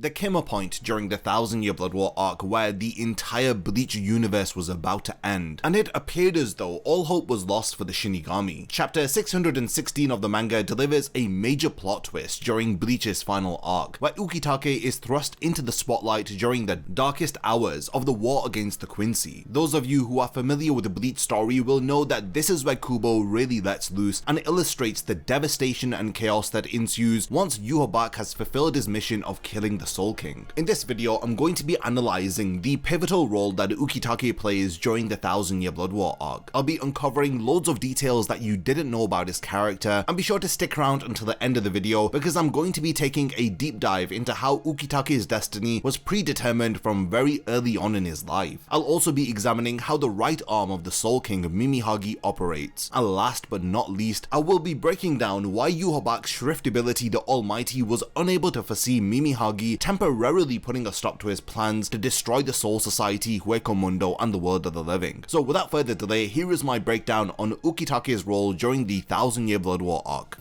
There came a point during the 1000-Year Blood War arc where the entire Bleach universe was about to end, and it appeared as though all hope was lost for the Shinigami. Chapter 616 of the manga delivers a major plot twist during Bleach's final arc, where Ukitake is thrust into the spotlight during the darkest hours of the war against the Quincy. Those of you who are familiar with the Bleach story will know that this is where Kubo really lets loose and illustrates the devastation and chaos that ensues once Yhwach has fulfilled his mission of killing the Soul King. In this video, I'm going to be analysing the pivotal role that Ukitake plays during the 1000-Year Blood War arc. I'll be uncovering loads of details that you didn't know about his character, and be sure to stick around until the end of the video because I'm going to be taking a deep dive into how Ukitake's destiny was predetermined from very early on in his life. I'll also be examining how the right arm of the Soul King MIMIHAGI operates, and last but not least, I will be breaking down why Yhwach's Shrift ability the Almighty was unable to foresee MIMIHAGI temporarily putting a stop to his plans to destroy the Soul Society, Hueco Mundo, and the world of the living. So without further delay, here is my breakdown on Ukitake's role during the 1000-Year Blood War arc.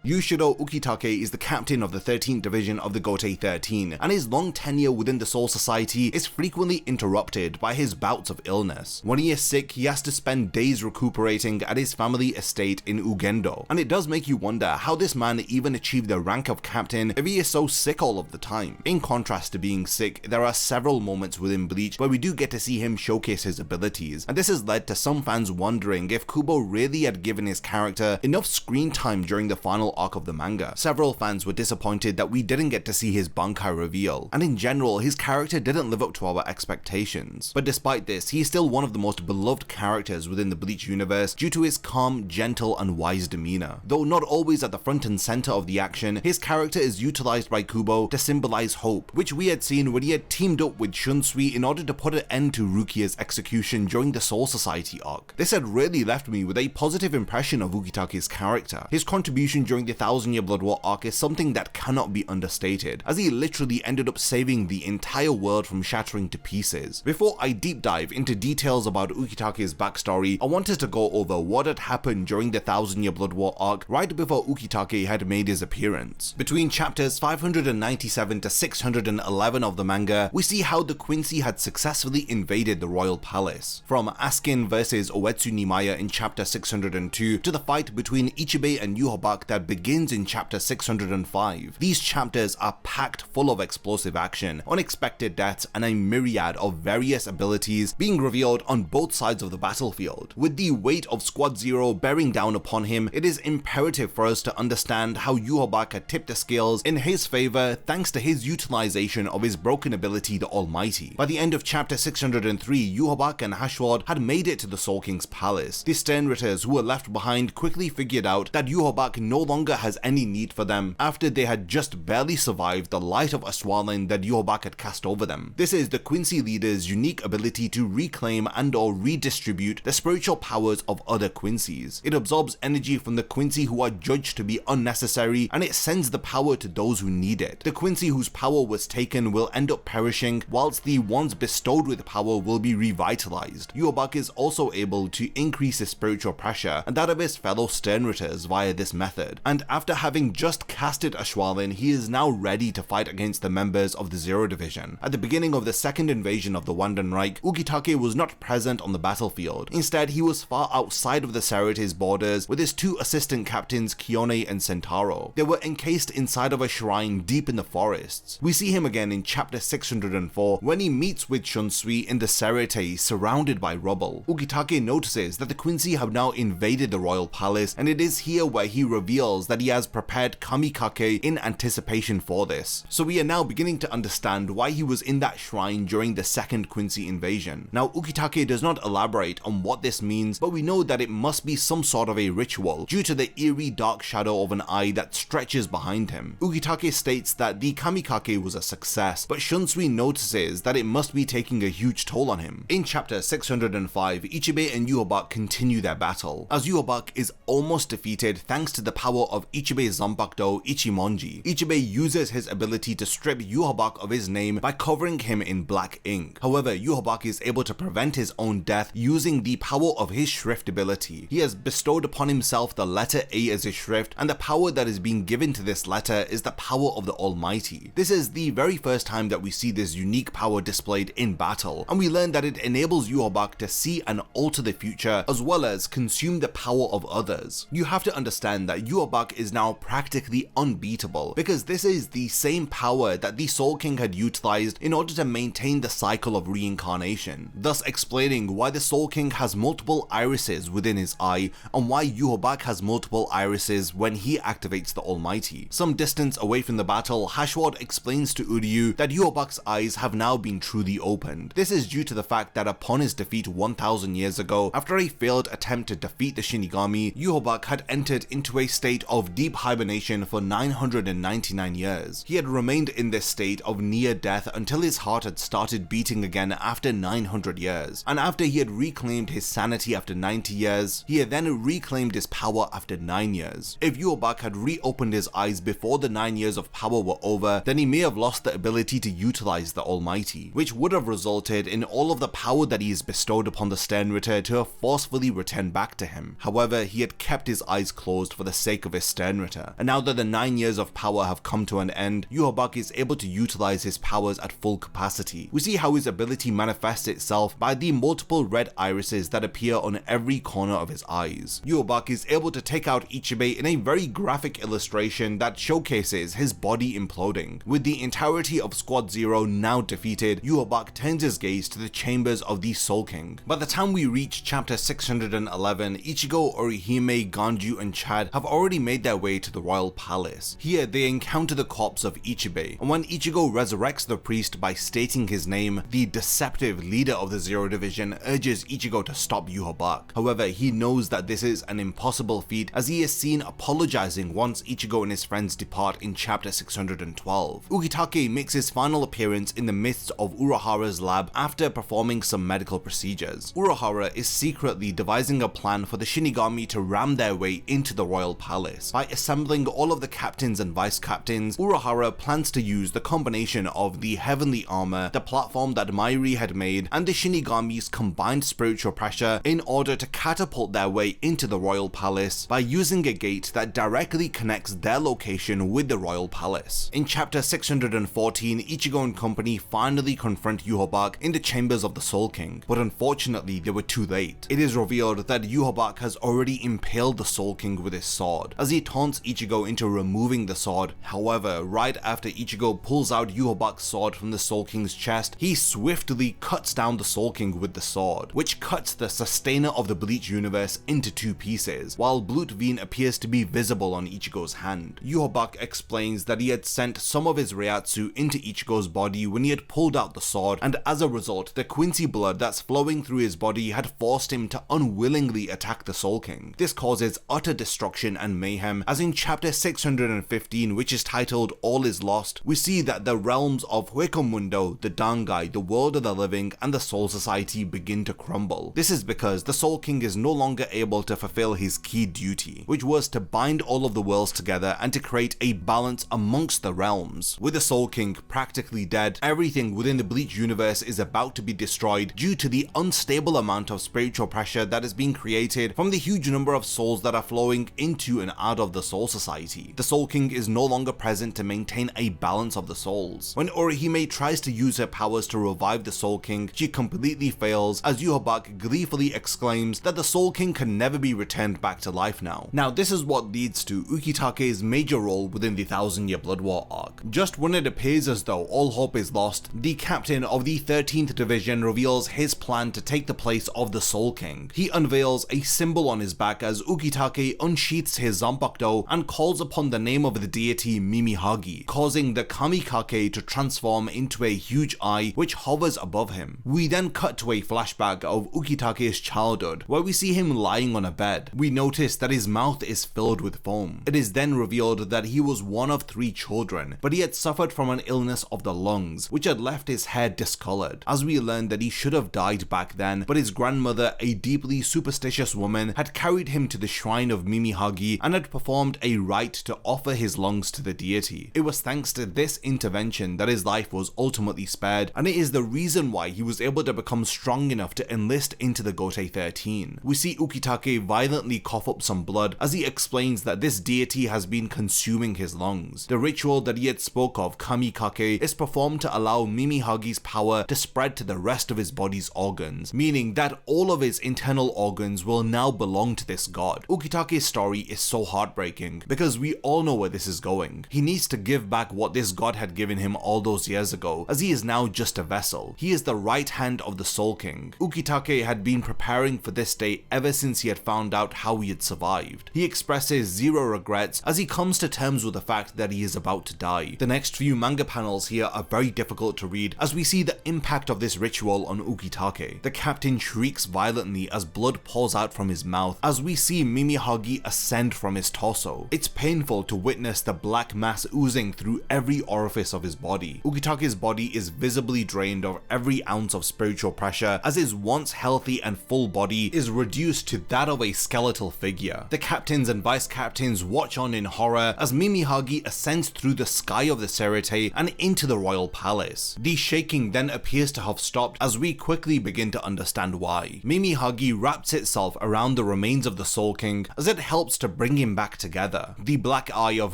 Jushiro Ukitake is the captain of the 13th Division of the Gotei 13, and his long tenure within the Soul Society is frequently interrupted by his bouts of illness. When he is sick, he has to spend days recuperating at his family estate in Ugendo, and it does make you wonder how this man even achieved the rank of captain if he is so sick all of the time. In contrast to being sick, there are several moments within Bleach where we do get to see him showcase his abilities, and this has led to some fans wondering if Kubo really had given his character enough screen time during the final arc of the manga. Several fans were disappointed that we didn't get to see his Bankai reveal, and in general, his character didn't live up to our expectations. But despite this, he is still one of the most beloved characters within the Bleach universe due to his calm, gentle, and wise demeanor. Though not always at the front and center of the action, his character is utilized by Kubo to symbolize hope, which we had seen when he had teamed up with Shunsui in order to put an end to Rukia's execution during the Soul Society arc. This had really left me with a positive impression of Ukitake's character. His contribution during the 1000-Year Blood War arc is something that cannot be understated, as he literally ended up saving the entire world from shattering to pieces. Before I deep dive into details about Ukitake's backstory, I wanted to go over what had happened during the 1000-Year Blood War arc right before Ukitake had made his appearance. Between chapters 597 to 611 of the manga, we see how the Quincy had successfully invaded the royal palace. From Askin vs Uetsu Nimaya in chapter 602 to the fight between Ichibei and Yhwach that begins in chapter 605. These chapters are packed full of explosive action, unexpected deaths, and a myriad of various abilities being revealed on both sides of the battlefield. With the weight of Squad Zero bearing down upon him, it is imperative for us to understand how Yhwach had tipped the scales in his favor thanks to his utilization of his broken ability the Almighty. By the end of chapter 603, Yhwach and Hashwad had made it to the Soul King's palace. The Sternritters who were left behind quickly figured out that Yhwach no longer has any need for them after they had just barely survived the light of Aswalin that Yhwach had cast over them. This is the Quincy leader's unique ability to reclaim and or redistribute the spiritual powers of other Quincy's. It absorbs energy from the Quincy who are judged to be unnecessary, and it sends the power to those who need it. The Quincy whose power was taken will end up perishing, whilst the ones bestowed with power will be revitalized. Yhwach is also able to increase his spiritual pressure and that of his fellow Sternritters via this method, and after having just casted Ashwalin, he is now ready to fight against the members of the Zero Division. At the beginning of the second invasion of the Wandenreich, Ukitake was not present on the battlefield. Instead, he was far outside of the Serites borders with his two assistant captains Kione and Sentaro. They were encased inside of a shrine deep in the forests. We see him again in chapter 604 when he meets with Shunsui in the Serite surrounded by rubble. Ukitake notices that the Quincy have now invaded the royal palace, and it is here where he reveals that he has prepared Kamikake in anticipation for this. So we are now beginning to understand why he was in that shrine during the second Quincy invasion. Now Ukitake does not elaborate on what this means, but we know that it must be some sort of a ritual due to the eerie dark shadow of an eye that stretches behind him. Ukitake states that the Kamikake was a success, but Shunsui notices that it must be taking a huge toll on him. In chapter 605, Ichibei and Yhwach continue their battle, as Yhwach is almost defeated thanks to the power of Ichibe's Zanpakuto, Ichimonji. Ichibei uses his ability to strip Yhwach of his name by covering him in black ink. However, Yhwach is able to prevent his own death using the power of his shrift ability. He has bestowed upon himself the letter A as his shrift, and the power that is being given to this letter is the power of the Almighty. This is the very first time that we see this unique power displayed in battle, and we learn that it enables Yhwach to see and alter the future as well as consume the power of others. You have to understand that Yhwach is now practically unbeatable, because this is the same power that the Soul King had utilized in order to maintain the cycle of reincarnation, thus explaining why the Soul King has multiple irises within his eye and why Yhwach has multiple irises when he activates the Almighty. Some distance away from the battle, Hashward explains to Uryu that Yhwach's eyes have now been truly opened. This is due to the fact that upon his defeat 1000 years ago, after a failed attempt to defeat the Shinigami, Yhwach had entered into a state of deep hibernation for 999 years. He had remained in this state of near death until his heart had started beating again after 900 years, and after he had reclaimed his sanity after 90 years, he had then reclaimed his power after 9 years. If Yhwach had reopened his eyes before the 9 years of power were over, then he may have lost the ability to utilize the Almighty, which would have resulted in all of the power that he has bestowed upon the Sternritter to have forcefully returned back to him. However, he had kept his eyes closed for the sake of his Sternritter, and now that the 9 years of power have come to an end, Yhwach is able to utilize his powers at full capacity. We see how his ability manifests itself by the multiple red irises that appear on every corner of his eyes. Yhwach is able to take out Ichibei in a very graphic illustration that showcases his body imploding. With the entirety of Squad Zero now defeated, Yhwach turns his gaze to the chambers of the Soul King. By the time we reach chapter 611, Ichigo, Orihime, Ganju, and Chad have already made their way to the royal palace. Here they encounter the corpse of Ichibei, and when Ichigo resurrects the priest by stating his name, the deceptive leader of the Zero Division urges Ichigo to stop Yhwach. However, he knows that this is an impossible feat, as he is seen apologizing once Ichigo and his friends depart in chapter 612. Ukitake makes his final appearance in the midst of Urahara's lab after performing some medical procedures. Urahara is secretly devising a plan for the Shinigami to ram their way into the royal palace. By assembling all of the captains and vice captains, Urahara plans to use the combination of the heavenly armor, the platform that Mairi had made, and the Shinigami's combined spiritual pressure in order to catapult their way into the royal palace by using a gate that directly connects their location with the royal palace. In chapter 614, Ichigo and company finally confront Yhwach in the chambers of the Soul King, but unfortunately they were too late. It is revealed that Yhwach has already impaled the Soul King with his sword, as he taunts Ichigo into removing the sword. However, right after Ichigo pulls out Yhwach's sword from the Soul King's chest, he swiftly cuts down the Soul King with the sword, which cuts the sustainer of the Bleach universe into two pieces, while Blutveen appears to be visible on Ichigo's hand. Yhwach explains that he had sent some of his Reiatsu into Ichigo's body when he had pulled out the sword, and as a result, the Quincy blood that's flowing through his body had forced him to unwillingly attack the Soul King. This causes utter destruction and mayhem, as in chapter 615, which is titled All is Lost, we see that the realms of Huecomundo, the Dangai, the world of the living, and the Soul Society begin to crumble. This is because the Soul King is no longer able to fulfill his key duty, which was to bind all of the worlds together and to create a balance amongst the realms. With the Soul King practically dead, everything within the Bleach universe is about to be destroyed due to the unstable amount of spiritual pressure that is being created from the huge number of souls that are flowing into and out of the Soul Society. The Soul King is no longer present to maintain a balance of the souls. When Orihime tries to use her powers to revive the Soul King, she completely fails, as Yhwach gleefully exclaims that the Soul King can never be returned back to life now. Now, this is what leads to Ukitake's major role within the 1000-year Blood War arc. Just when it appears as though all hope is lost, the captain of the 13th Division reveals his plan to take the place of the Soul King. He unveils a symbol on his back as Ukitake unsheaths his Zanpakuto and calls upon the name of the deity MIMIHAGI, causing the Kamikake to transform into a huge eye which hovers above him. We then cut to a flashback of Ukitake's childhood, where we see him lying on a bed. We notice that his mouth is filled with foam. It is then revealed that he was one of 3 children, but he had suffered from an illness of the lungs, which had left his hair discolored, as we learned that he should have died back then, but his grandmother, a deeply superstitious woman, had carried him to the shrine of MIMIHAGI and had performed a rite to offer his lungs to the deity. It was thanks to this intervention that his life was ultimately spared, and it is the reason why he was able to become strong enough to enlist into the Gotei 13. We see Ukitake violently cough up some blood as he explains that this deity has been consuming his lungs. The ritual that he had spoke of, Kamikake, is performed to allow Mimihagi's power to spread to the rest of his body's organs, meaning that all of his internal organs will now belong to this god. Ukitake's story is so heartbreaking because we all know where this is going. He needs to give back what this god had given him all those years ago, as he is now just a vessel. He is the right hand of the Soul King. Ukitake had been preparing for this day ever since he had found out how he had survived. He expresses zero regrets as he comes to terms with the fact that he is about to die. The next few manga panels here are very difficult to read as we see the impact of this ritual on Ukitake. The captain shrieks violently as blood pours out from his mouth as we see Mimihagi ascend from his torso. It's painful to witness the black mass oozing through every orifice of his body. Ukitake's body is visibly drained of every ounce of spiritual pressure as his once healthy and full body is reduced to that of a skeletal figure. The captains and vice captains watch on in horror as Mimihagi ascends through the sky of the Serite and into the royal palace. The shaking then appears to have stopped as we quickly begin to understand why. Mimihagi wraps itself around the remains of the Soul King as it helps to bring him back together. The black eye of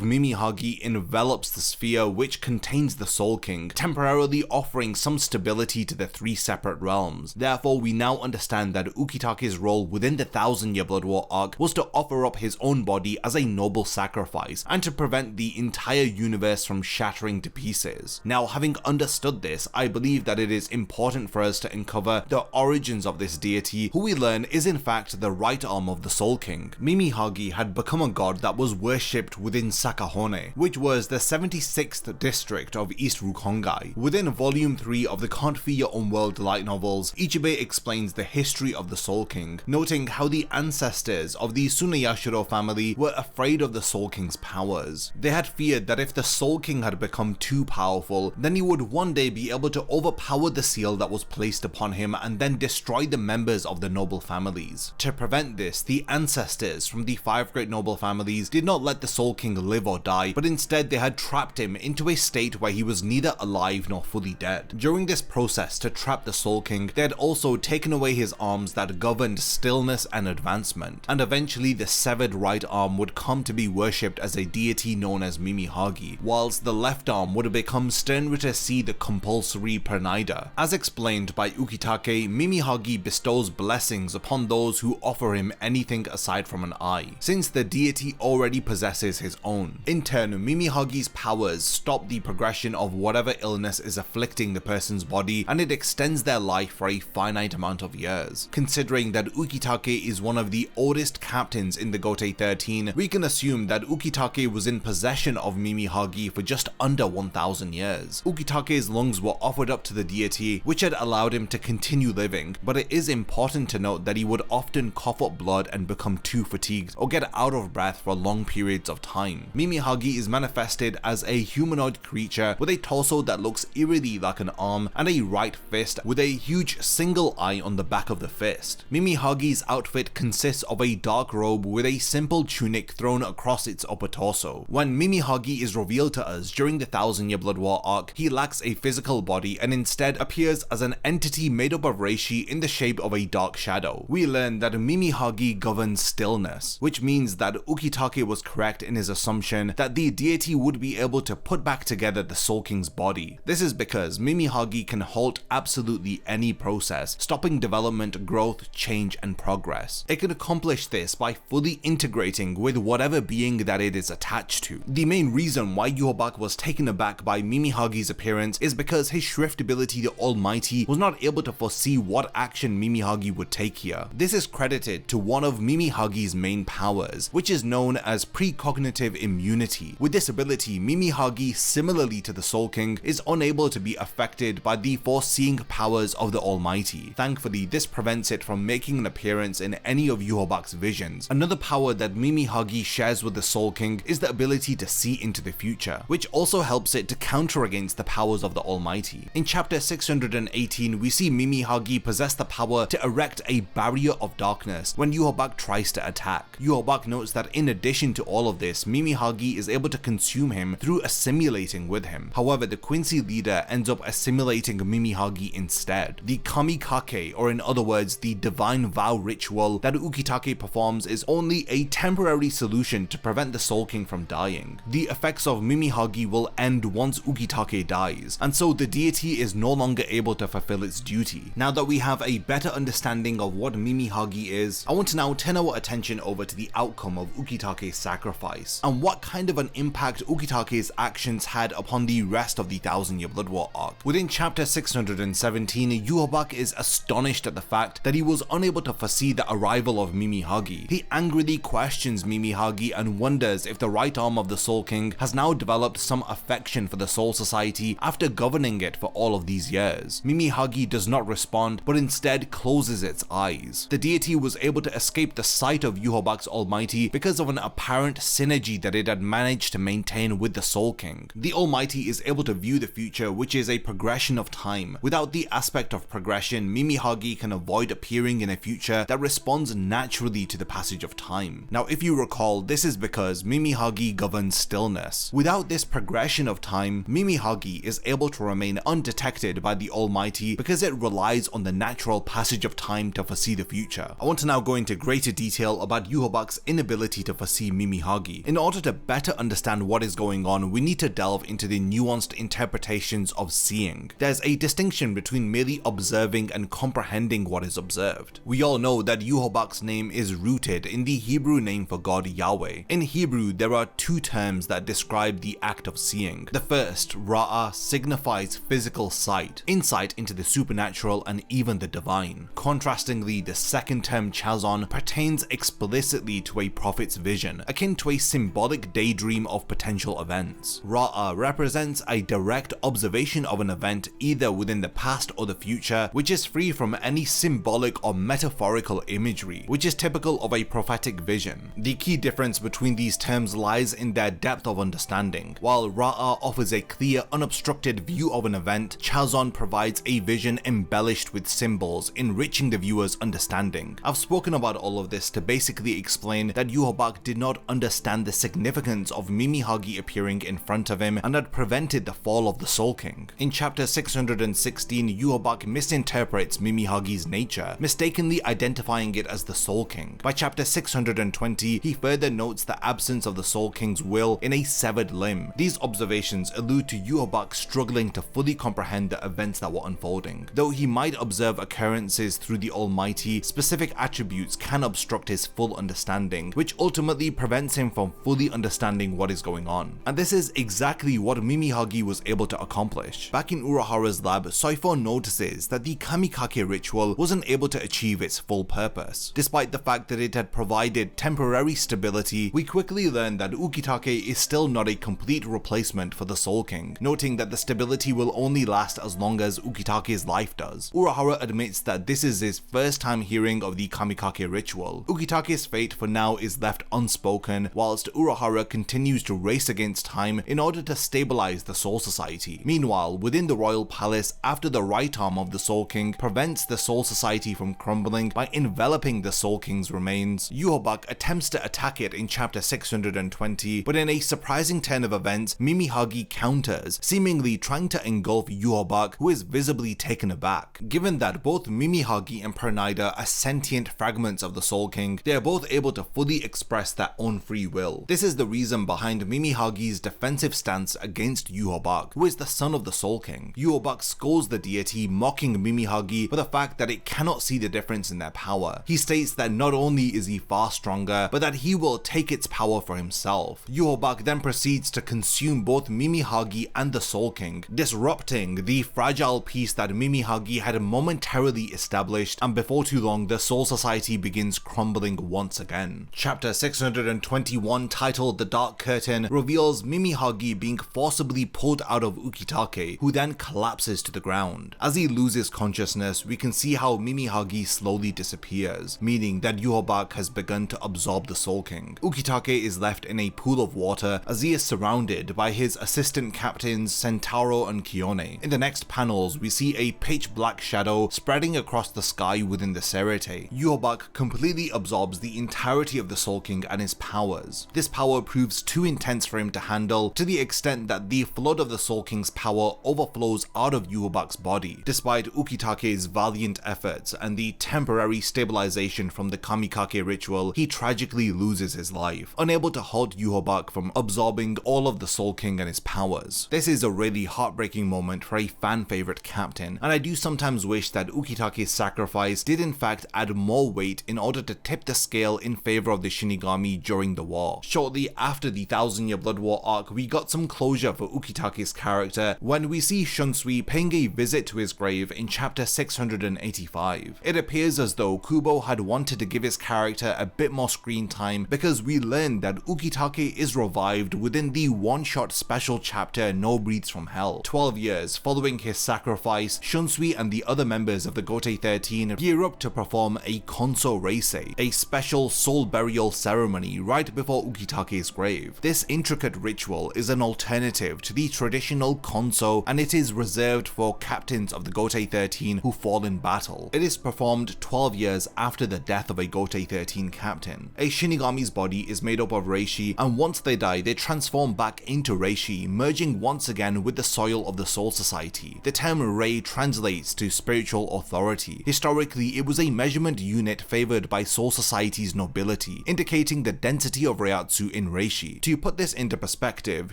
Mimihagi envelops the sphere which contains the Soul King, temporarily offering some stability to the three separate realms. Therefore, we now understand that Ukitake's role within the 1000-year Blood War arc was to offer up his own body as a noble sacrifice and to prevent the entire universe from shattering to pieces. Now, having understood this, I believe that it is important for us to uncover the origins of this deity, who we learn is in fact the right arm of the Soul King. Mimihagi had become a god that was worshipped within Sakahone, which was the 76th district of East Rukongai. Within volume 3 of the Can't Feel Your Own World light novels, Ichibe explains the history of the Soul King, noting how the ancestors of the Tsuneyashiro family were afraid of the Soul King's powers. They had feared that if the Soul King had become too powerful, then he would one day be able to overpower the seal that was placed upon him and then destroy the members of the noble families. To prevent this, the ancestors from the 5 great noble families did not let the Soul King live or die, but instead they had trapped him into a state where he was neither alive nor fully dead. During this process to trap the Soul King, they had also taken away his arms that governed stillness and advancement, and eventually the severed right arm would come to be worshipped as a deity known as Mimihagi, whilst the left arm would become Sternritter C, the compulsory Pranida. As explained by Ukitake, Mimihagi bestows blessings upon those who offer him anything aside from an eye, since the deity already possesses his own. In turn, Mimihagi's powers stop the progression of whatever illness is afflicting the person's body, and it extends their life for a finite amount of years. Considering that Ukitake is one of the oldest captains in the Gotei 13, we can assume that Ukitake was in possession of Mimihagi for just under 1000 years. Ukitake's lungs were offered up to the deity, which had allowed him to continue living, but it is important to note that he would often cough up blood and become too fatigued or get out of breath for long periods of time. Mimihagi is manifested as a humanoid creature with a torso that looks eerily like an arm and a right fist with a huge single eye on the back of the fist. Mimihagi's outfit consists of a dark robe with a simple tunic thrown across its upper torso. When Mimihagi is revealed to us during the 1000-year Blood War arc, he lacks a physical body and instead appears as an entity made up of reishi in the shape of a dark shadow. We learn that Mimihagi governs stillness, which means that Ukitake was correct in his assumption that the deity would be able to put back together the Soul King's body. This is because Mimihagi can halt absolutely any process, stopping development, growth, change, and progress. It can accomplish this by fully integrating with whatever being that it is attached to. The main reason why Yhwach was taken aback by Mimihagi's appearance is because his Shrift ability, the Almighty, was not able to foresee what action Mimihagi would take here. This is credited to one of Mimihagi's main powers, which is known as precognitive immunity. With this ability, Mimihagi, similarly to the Soul King, is unable to be affected by the foreseeing powers of the Almighty. Thankfully, this prevents it from making an appearance in any of Yhwach's visions. Another power that Mimihagi shares with the Soul King is the ability to see into the future, which also helps it to counter against the powers of the Almighty. In chapter 618, we see Mimihagi possess the power to erect a barrier of darkness when Yhwach tries to attack. Yhwach notes that in addition to all of this, Mimihagi is able to consume him through assimilating with him. However, the Quincy leader ends up assimilating Mimihagi instead. The Kamikake, or in other words, the divine vow ritual that Ukitake performs, is only a temporary solution to prevent the Soul King from dying. The effects of Mimihagi will end once Ukitake dies, and so the deity is no longer able to fulfill its duty. Now that we have a better understanding of what Mimihagi is, I want to now turn our attention over to the outcome of Ukitake's sacrifice, and what kind of an impact Ukitake's actions had upon the rest of the 1000-year Blood War arc. Within chapter 617, Yhwach is astonished at the fact that he was unable to foresee the arrival of Mimihagi. He angrily questions Mimihagi and wonders if the right arm of the Soul King has now developed some affection for the Soul Society after governing it for all of these years. Mimihagi does not respond, but instead closes its eyes. The deity was able to escape the sight of Yhwach's Almighty because of an apparent synergy that it had managed to maintain with the Soul King. The Almighty is able to view the future, which is a progression of time. Without the aspect of progression, Mimihagi can avoid appearing in a future that responds naturally to the passage of time. Now, if you recall, this is because Mimihagi governs stillness. Without this progression of time, Mimihagi is able to remain undetected by the Almighty because it relies on the natural passage of time to foresee the future. I want to now go into greater detail about Yhwach's inability to foresee Mimihagi. In order to better understand what is going on, we need to delve into the nuanced interpretations of seeing. There's a distinction between merely observing and comprehending what is observed. We all know that Yhwach's name is rooted in the Hebrew name for God, Yahweh. In Hebrew, there are two terms that describe the act of seeing. The first, Ra'ah, signifies physical sight, insight into the supernatural and even the divine. Contrastingly, the second term, Chazon, pertains explicitly to a prophet's vision, akin to a symbolic daydream of potential events. Ra'ah represents a direct observation of an event either within the past or the future, which is free from any symbolic or metaphorical imagery, which is typical of a prophetic vision. The key difference between these terms lies in their depth of understanding. While Ra'ah offers a clear, unobstructed view of an event, Chazon provides a vision embellished with symbols, enriching the viewer's understanding. I've spoken about all of this to basically explain that Yhwach did not understand the significance of Mimihagi appearing in front of him and had prevented the fall of the Soul King. In chapter 616, Yhwach misinterprets Mimihagi's nature, mistakenly identifying it as the Soul King. By chapter 620, he further notes the absence of the Soul King's will in a severed limb. These observations allude to Yhwach struggling to fully comprehend the events that were unfolding. Though he might observe occurrences through the Almighty, specific attributes can obstruct his full understanding, which ultimately prevents him from fully understanding what is going on. And this is exactly what Mimihagi was able to accomplish. Back in Urahara's lab, Soifo notices that the Kamikake Ritual wasn't able to achieve its full purpose. Despite the fact that it had provided temporary stability, we quickly learn that Ukitake is still not a complete replacement for the Soul King, noting that the stability will only last as long as Ukitake's life does. Urahara admits that this is his first time hearing of the Kamikake Ritual. Ukitake's fate for now is left unspoken, whilst Urahara continues to race against time in order to stabilize the Soul Society. Meanwhile, within the royal palace, after the right arm of the Soul King prevents the Soul Society from crumbling by enveloping the Soul King's remains, Yhwach attempts to attack it in chapter 620, but in a surprising turn of events, Mimihagi counters, seemingly trying to engulf Yhwach, who is visibly taken aback. Given that both Mimihagi and Pernida are sentient fragments of the Soul King, they are both able to fully express their own free will. This is the reason behind Mimihagi's defensive stance against Yhwach, who is the son of the Soul King. Yhwach scolds the deity, mocking Mimihagi for the fact that it cannot see the difference in their power. He states that not only is he far stronger, but that he will take its power for himself. Yhwach then proceeds to consume both Mimihagi and the Soul King, disrupting the fragile peace that Mimihagi had momentarily established, and before too long the Soul Society begins crumbling once again. Chapter 621, titled The Dark Curtain, reveals Mimihagi being forcibly pulled out of Ukitake, who then collapses to the ground. As he loses consciousness, we can see how Mimihagi slowly disappears, meaning that Yhwach has begun to absorb the Soul King. Ukitake is left in a pool of water as he is surrounded by his assistant captains Centauro and Kione. In the next panels, we see a pitch black shadow spreading across the sky within the Serete. Yhwach completely absorbs the entirety of the the Soul King and his powers. This power proves too intense for him to handle, to the extent that the flood of the Soul King's power overflows out of Yhwach's body. Despite Ukitake's valiant efforts and the temporary stabilization from the Kamikake Ritual, he tragically loses his life, unable to halt Yhwach from absorbing all of the Soul King and his powers. This is a really heartbreaking moment for a fan favorite captain, and I do sometimes wish that Ukitake's sacrifice did in fact add more weight in order to tip the scale in favor of the Shinigami during the war. Shortly after the 1000-year Blood War arc, we got some closure for Ukitake's character when we see Shunsui paying a visit to his grave in chapter 685. It appears as though Kubo had wanted to give his character a bit more screen time, because we learn that Ukitake is revived within the one-shot special chapter No Breathes from Hell. 12 years following his sacrifice, Shunsui and the other members of the Gotei 13 gear up to perform a Konso Reisei, a special soul burial ceremony right before Ukitake's grave. This intricate ritual is an alternative to the traditional Konso, and it is reserved for captains of the Gotei 13 who fall in battle. It is performed 12 years after the death of a Gotei 13 captain. A Shinigami's body is made up of reishi, and once they die, they transform back into reishi, merging once again with the soil of the Soul Society. The term Rei translates to spiritual authority. Historically, it was a measurement unit favored by Soul Society's nobility, indicating the density of Reiatsu in reishi. To put this into perspective,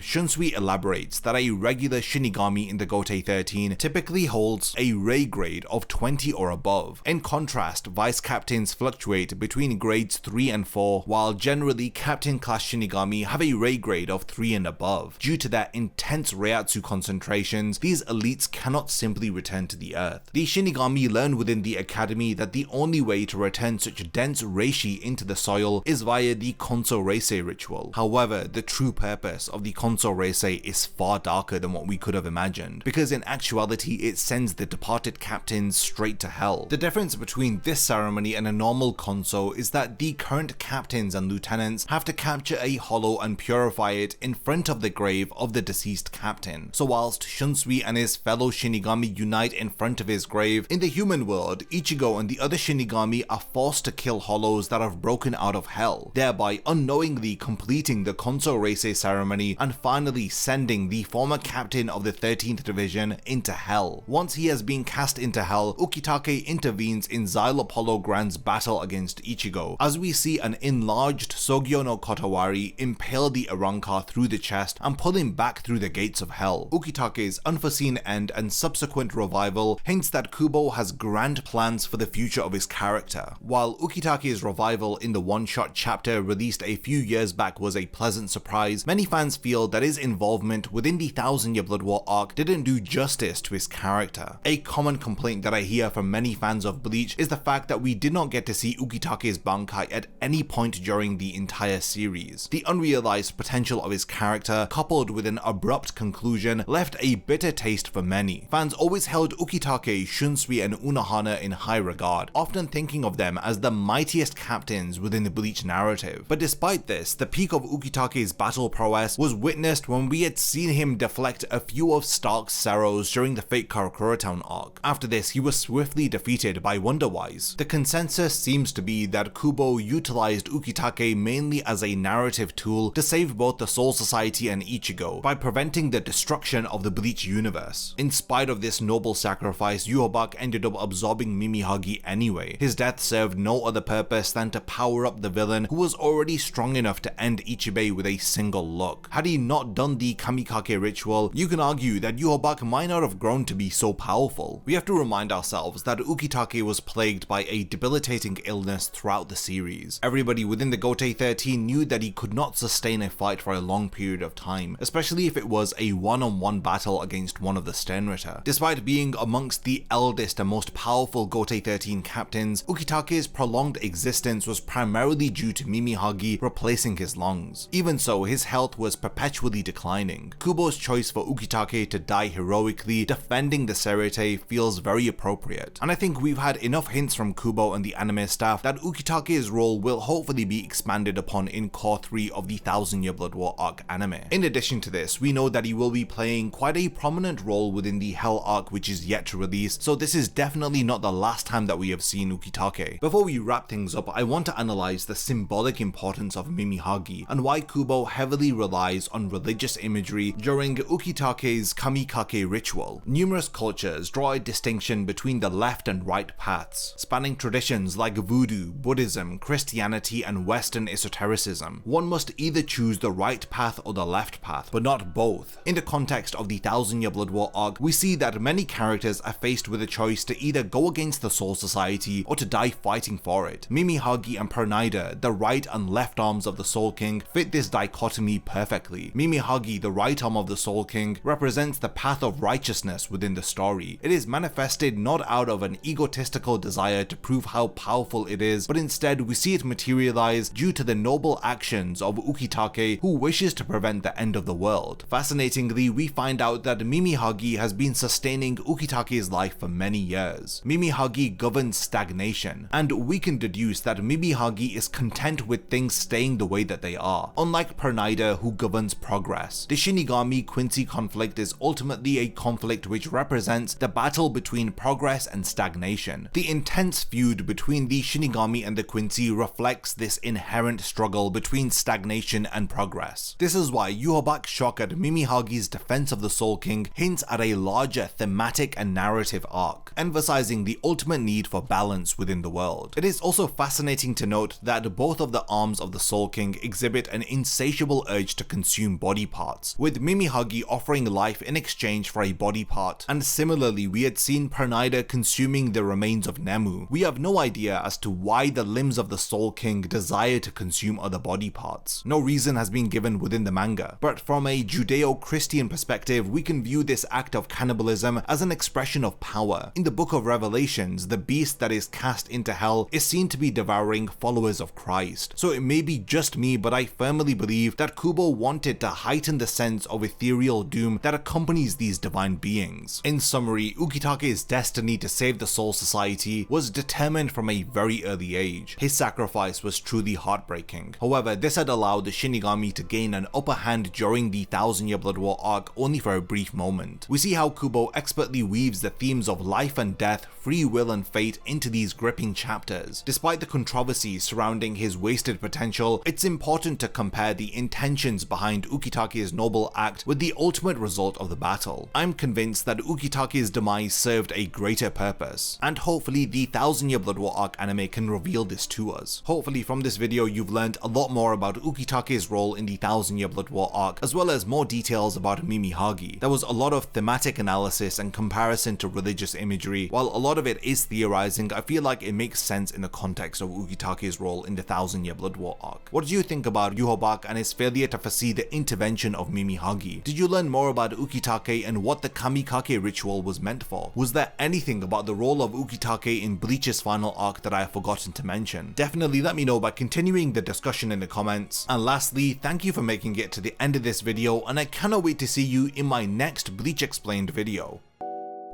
Shunsui elaborates that a regular Shinigami in the Gotei 13 typically holds a Rei grade of 20 or above. In contrast, vice captains fluctuate between grades 3 and 4, while generally captain class Shinigami have a Rei grade of 3 and above. Due to their intense Reiatsu concentrations, these elites cannot simply return to the earth. The Shinigami learn within the academy that the only way to return such dense reishi into the soil is via the Konso Reisei ritual. However, the true purpose of the Konso Reisei is far darker than what we could have imagined, because in actuality it sends the departed captains straight to hell. The difference between this ceremony and a normal Konso is that the current captains and lieutenants have to capture a hollow and purify it in front of the grave of the deceased captain. So whilst Shunsui and his fellow Shinigami unite in front of his grave, in the human world, Ichigo and the other Shinigami are forced to kill hollows that have broken out of hell, thereby unknowingly completing the Konso Reisei ceremony and finally sending the former captain of the 13th Division into hell. Once he has been cast into hell, Ukitake intervenes in Xylo Apollo Grand's battle against Ichigo, as we see an enlarged Sogyo no Kotawari impale the Arrancar through the chest and pull him back through the gates of hell. Ukitake's unforeseen end and subsequent revival hints that Kubo has grand plans for the future of his character. While Ukitake's revival in the one-shot chapter released a few years back was a pleasant surprise, many fans feel that his involvement within the 1000-year Blood War arc didn't do justice to his character. A common complaint that I hear from many fans of Bleach is the fact that we did not get to see Ukitake's Bankai at any point during the entire series. The unrealized potential of his character, coupled with an abrupt conclusion, left a bitter taste for many. Fans always held Ukitake, Shunsui and Unohana in high regard, often thinking of them as the mightiest captains within the Bleach narrative. But despite this, the peak of Ukitake's battle prowess was witnessed when we had seen him deflect a few of Stark's Ceros during the Fate Karakura Town arc. After this, he was swiftly defeated by Wonderwise. The consensus seems to be that Kubo utilized Ukitake mainly as a narrative tool to save both the Soul Society and Ichigo by preventing the destruction of the Bleach universe. In spite of this noble sacrifice, Yhwach ended up absorbing Mimihagi anyway. His death served no other purpose than to power up the villain, who was already strong enough to end Ichibei with a single look. Had he not done the Kamikake Ritual, you can argue that Yhwach might not have grown to be so powerful. We have to remind ourselves that Ukitake was plagued by a debilitating illness throughout the series. Everybody within the Gotei 13 knew that he could not sustain a fight for a long period of time, especially if it was a one-on-one battle against one of the Sternritter. Despite being amongst the eldest and most powerful Gotei 13 captains, Ukitake's prolonged existence was primarily due to Mimihagi replacing his lungs. Even so, his health was perpetually declining. Kubo's choice for Ukitake to die heroically defending the Serite feels very appropriate, and I think we've had enough hints from Kubo and the anime staff that Ukitake's role will hopefully be expanded upon in Core 3 of the 1000-year Blood War arc anime. In addition to this, we know that he will be playing quite a prominent role within the Hell arc, which is yet to release, so this is definitely not the last time that we have seen Ukitake. Before we wrap things up, I want to analyze the the symbolic importance of Mimihagi and why Kubo heavily relies on religious imagery during Ukitake's Kamikake Ritual. Numerous cultures draw a distinction between the left and right paths, spanning traditions like Voodoo, Buddhism, Christianity, and Western esotericism. One must either choose the right path or the left path, but not both. In the context of the Thousand Year Blood War arc, we see that many characters are faced with a choice to either go against the Soul Society or to die fighting for it. Mimihagi and Pernida, the right and left arms of the Soul King, fit this dichotomy perfectly. Mimihagi, the right arm of the Soul King, represents the path of righteousness within the story. It is manifested not out of an egotistical desire to prove how powerful it is, but instead we see it materialize due to the noble actions of Ukitake, who wishes to prevent the end of the world. Fascinatingly, we find out that Mimihagi has been sustaining Ukitake's life for many years. Mimihagi governs stagnation, and we can deduce that Mimihagi is content with things staying the way that they are, unlike Pernida, who governs progress. The Shinigami-Quincy conflict is ultimately a conflict which represents the battle between progress and stagnation. The intense feud between the Shinigami and the Quincy reflects this inherent struggle between stagnation and progress. This is why Yhwach's shock at Mimihagi's defense of the Soul King hints at a larger thematic and narrative arc, emphasizing the ultimate need for balance within the world. It is also fascinating to note that both of the arms of the Soul King exhibit an insatiable urge to consume body parts, with Mimihagi offering life in exchange for a body part, and similarly we had seen Pernida consuming the remains of Nemu. We have no idea as to why the limbs of the Soul King desire to consume other body parts. No reason has been given within the manga, but from a Judeo-Christian perspective, we can view this act of cannibalism as an expression of power. In the Book of Revelations, the beast that is cast into hell is seen to be devouring followers of Christ. So it may be just me, but I firmly believe that Kubo wanted to heighten the sense of ethereal doom that accompanies these divine beings. In summary, Ukitake's destiny to save the Soul Society was determined from a very early age. His sacrifice was truly heartbreaking. However, this had allowed the Shinigami to gain an upper hand during the Thousand Year Blood War arc only for a brief moment. We see how Kubo expertly weaves the themes of life and death, free will and fate into these gripping chapters. Despite the controversy surrounding his wasted potential, it's important to compare the intentions behind Ukitake's noble act with the ultimate result of the battle. I'm convinced that Ukitake's demise served a greater purpose, and hopefully the Thousand Year Blood War arc anime can reveal this to us. Hopefully from this video you've learned a lot more about Ukitake's role in the Thousand Year Blood War arc, as well as more details about Mimihagi. There was a lot of thematic analysis and comparison to religious imagery. While a lot of it is theorizing, I feel like it makes sense in the context of Ukitake's role in the Thousand Year Blood War arc. What did you think about Yhwach and his failure to foresee the intervention of Mimihagi? Did you learn more about Ukitake and what the Kamikake Ritual was meant for? Was there anything about the role of Ukitake in Bleach's final arc that I have forgotten to mention? Definitely let me know by continuing the discussion in the comments. And lastly, thank you for making it to the end of this video, and I cannot wait to see you in my next Bleach Explained video.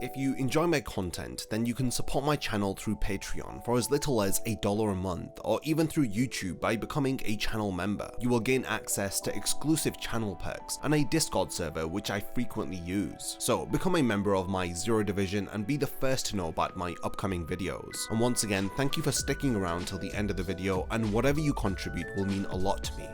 If you enjoy my content, then you can support my channel through Patreon for as little as $1 a month, or even through YouTube by becoming a channel member. You will gain access to exclusive channel perks and a Discord server which I frequently use. So become a member of my Zero Division and be the first to know about my upcoming videos. And once again, thank you for sticking around till the end of the video, and whatever you contribute will mean a lot to me.